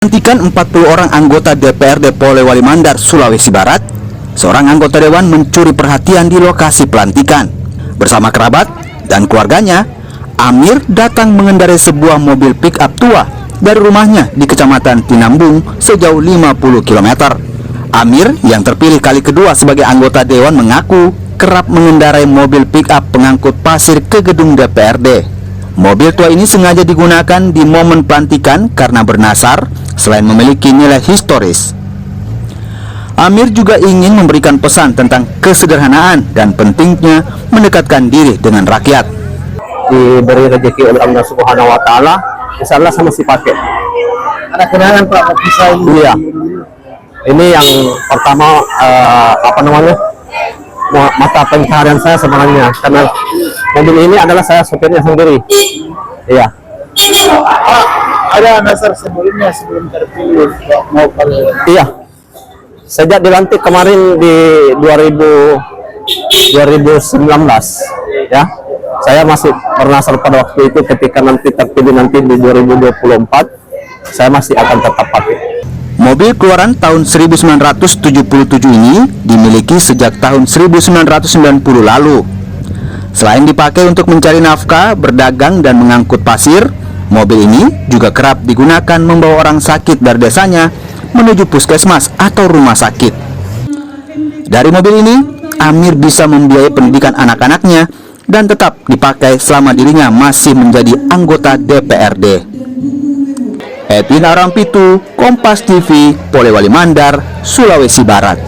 Pelantikan 40 orang anggota DPRD Polewali Mandar, Sulawesi Barat, seorang anggota dewan mencuri perhatian di lokasi pelantikan. Bersama kerabat dan keluarganya, Amir datang mengendarai sebuah mobil pick-up tua dari rumahnya di Kecamatan Tinambung sejauh 50 km. Amir yang terpilih kali kedua sebagai anggota dewan mengaku kerap mengendarai mobil pick-up pengangkut pasir ke gedung DPRD. Mobil tua ini sengaja digunakan di momen pelantikan karena bernasar selain memiliki nilai historis. Amir juga ingin memberikan pesan tentang kesederhanaan dan pentingnya mendekatkan diri dengan rakyat. Diberi rezeki oleh Allah Subhanahu Wa Taala, insya Allah sama si pakai. Ada kenangan Pak bisa ini. Iya. Ini yang pertama mata pencaharian saya sebenarnya, karena mobil ini adalah saya sopirnya sendiri. Iya. Ada dasar sebelumnya sebelum terpilih mau Iya. Sejak dilantik kemarin di 2019 ya. Saya masih bernasar pada waktu itu, ketika nanti terpilih nanti di 2024 saya masih akan tetap pakai. Mobil keluaran tahun 1977 ini dimiliki sejak tahun 1990 lalu. Selain dipakai untuk mencari nafkah, berdagang, dan mengangkut pasir, mobil ini juga kerap digunakan membawa orang sakit dari desanya menuju puskesmas atau rumah sakit. Dari mobil ini, Amir bisa membiayai pendidikan anak-anaknya dan tetap dipakai selama dirinya masih menjadi anggota DPRD. Edwin Arampitu, Kompas TV, Polewali Mandar, Sulawesi Barat.